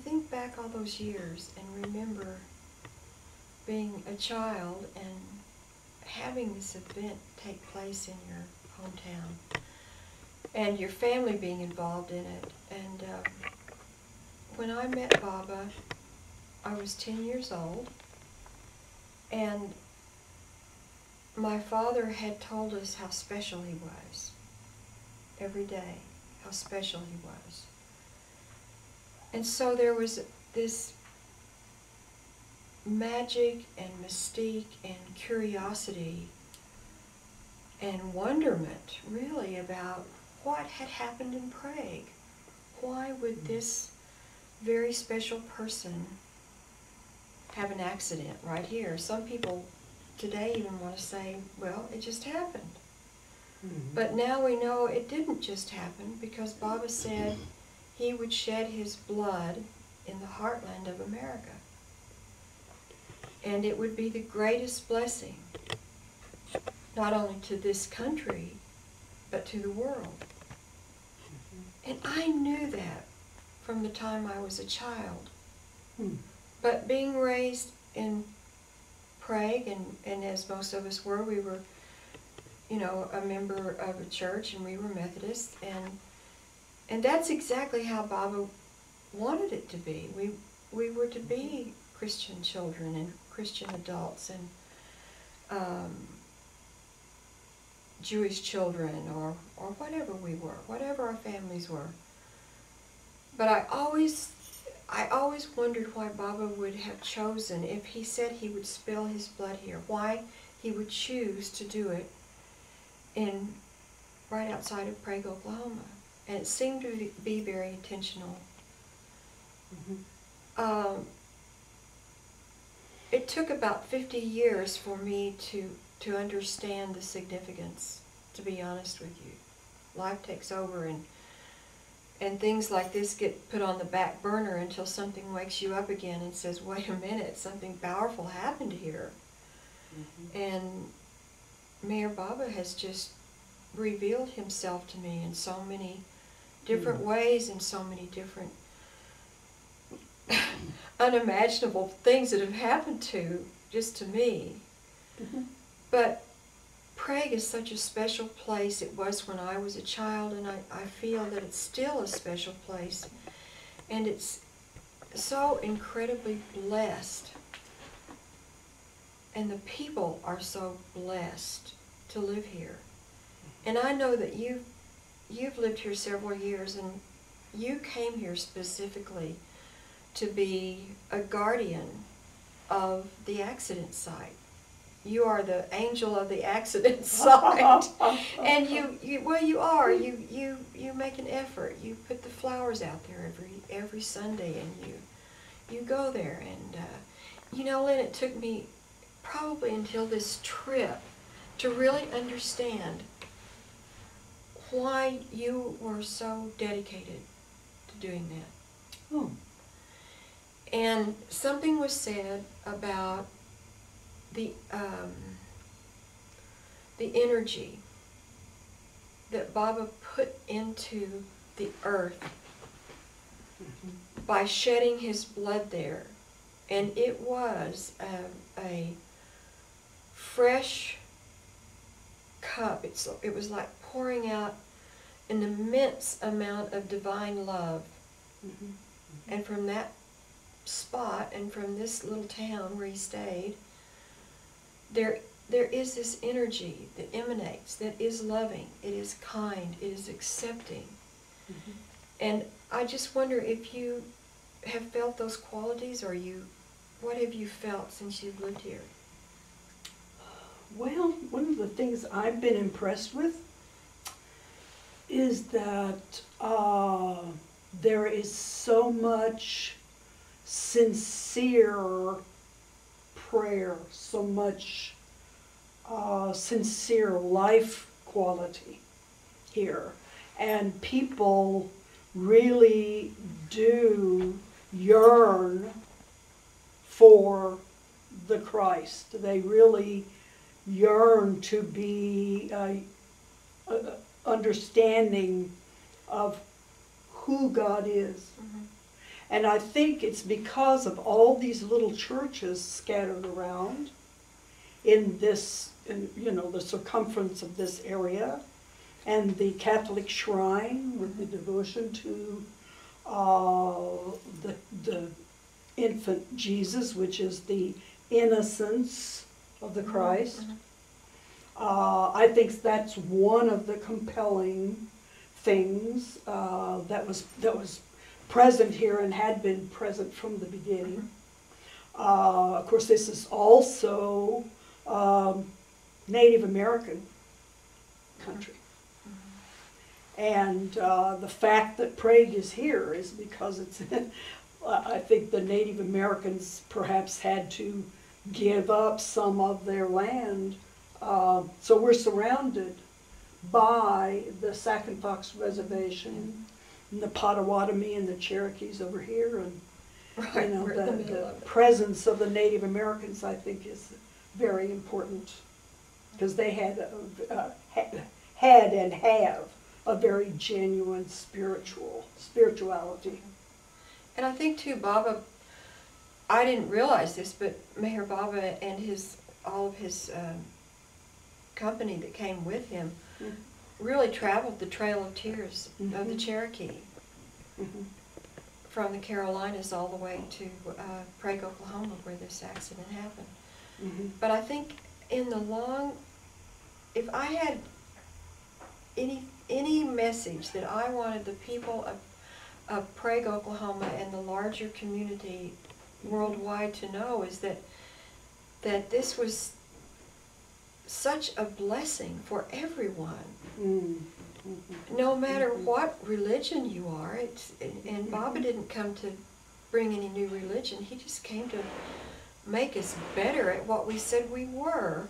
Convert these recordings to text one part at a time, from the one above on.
think back all those years and remember being a child and having this event take place in your hometown and your family being involved in it. And when I met Baba, I was 10 years old, and my father had told us how special he was every day, how special he was. And so there was this magic and mystique and curiosity and wonderment, really, about what had happened in Prague. Why would this very special person have an accident right here? Some people today even want to say, well, it just happened. Mm-hmm. But now we know it didn't just happen, because Baba said he would shed his blood in the heartland of America. And it would be the greatest blessing, not only to this country, but to the world. Mm-hmm. And I knew that from the time I was a child. Mm. But being raised in Prague, and as most of us were, we were, you know, a member of a church, and we were Methodists, and that's exactly how Baba wanted it to be. We were to be Christian children and Christian adults and Jewish children, or whatever we were, whatever our families were. But I always wondered why Baba would have chosen, if he said he would spill his blood here, why he would choose to do it right outside of Prague, Oklahoma. And it seemed to be very intentional. Mm-hmm. It took about 50 years for me to understand the significance, to be honest with you. Life takes over, and things like this get put on the back burner until something wakes you up again and says, wait a minute, something powerful happened here. Mm-hmm. And Meher Baba has just revealed himself to me in so many different ways, and so many different unimaginable things that have happened just to me. Mm-hmm. But Prague is such a special place. It was when I was a child, and I feel that it's still a special place. And it's so incredibly blessed. And the people are so blessed to live here. And I know that you've lived here several years, and you came here specifically to be a guardian of the accident site. You are the angel of the accident site. And you are. You make an effort. You put the flowers out there every Sunday, and you go there. And you know, Lynn, it took me probably until this trip to really understand why you were so dedicated to doing that. Oh. And something was said about the energy that Baba put into the earth by shedding his blood there. And it was a fresh cup. It was like pouring out an immense amount of divine love. Mm-hmm. Mm-hmm. And from that spot, and from this little town where he stayed, there is this energy that emanates, that is loving, it is kind, it is accepting. Mm-hmm. And I just wonder if you have felt those qualities, or what have you felt since you've lived here? Well, one of the things I've been impressed with is that there is so much sincere prayer, so much sincere life quality here. And people really do yearn for the Christ. They really yearn to be understanding of who God is. Mm-hmm. And I think it's because of all these little churches scattered around in this, the circumference of this area, and the Catholic shrine with the devotion to the infant Jesus, which is the innocence of the Christ. I think that's one of the compelling things that was present here and had been present from the beginning. Of course, this is also Native American country. And the fact that Prague is here is because it's, I think the Native Americans perhaps had to give up some of their land. So we're surrounded by the Sac and Fox Reservation, and the Potawatomi and the Cherokees over here, and Right, we're in the middle the of it. presence of the Native Americans, I think, is very important, because they had and have a very genuine spirituality. And I think too, Baba, I didn't realize this, but Meher Baba and all of his company that came with him really traveled the Trail of Tears of the Cherokee from the Carolinas all the way to Prague, Oklahoma, where this accident happened. But I think in the if I had any message that I wanted the people of Prague, Oklahoma, and the larger community worldwide to know, is that this was such a blessing for everyone. No matter what religion you are, and Baba didn't come to bring any new religion, he just came to make us better at what we said we were.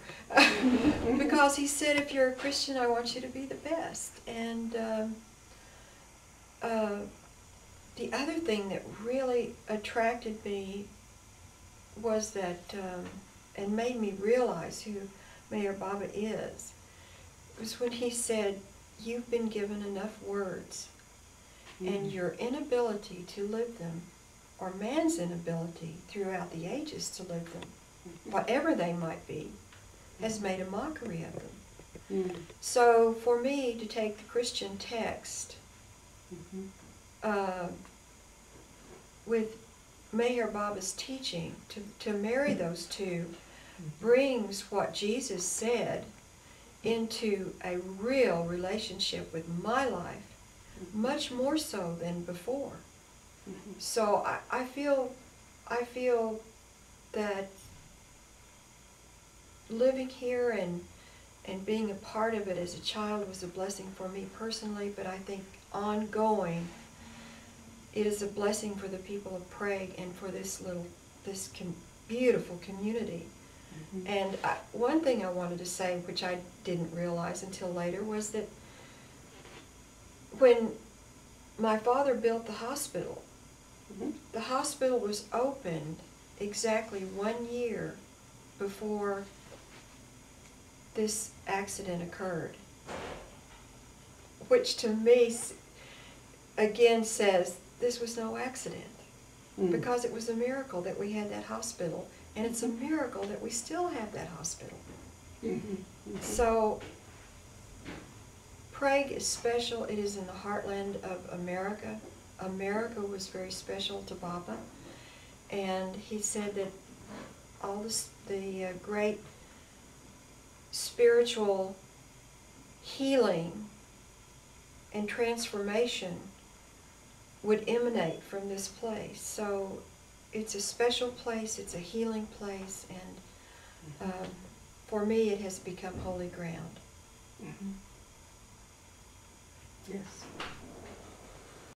Because he said, if you're a Christian, I want you to be the best. And the other thing that really attracted me was that, and made me realize who Meher Baba is, was when he said, you've been given enough words, and your inability to live them, or man's inability throughout the ages to live them, whatever they might be, has made a mockery of them. So for me to take the Christian text with Meher Baba's teaching, to marry those two, brings what Jesus said into a real relationship with my life, much more so than before. So I feel that living here and being a part of it as a child was a blessing for me personally, but I think ongoing it is a blessing for the people of Prague and for this beautiful community. And one thing I wanted to say, which I didn't realize until later, was that when my father built the hospital was opened exactly 1 year before this accident occurred, which to me again says this was no accident, because it was a miracle that we had that hospital, and it's a miracle that we still have that hospital. So Prague is special. It is in the heartland of America. America was very special to Baba, and he said that all the great spiritual healing and transformation would emanate from this place. So it's a special place, it's a healing place, and for me it has become holy ground. Yes.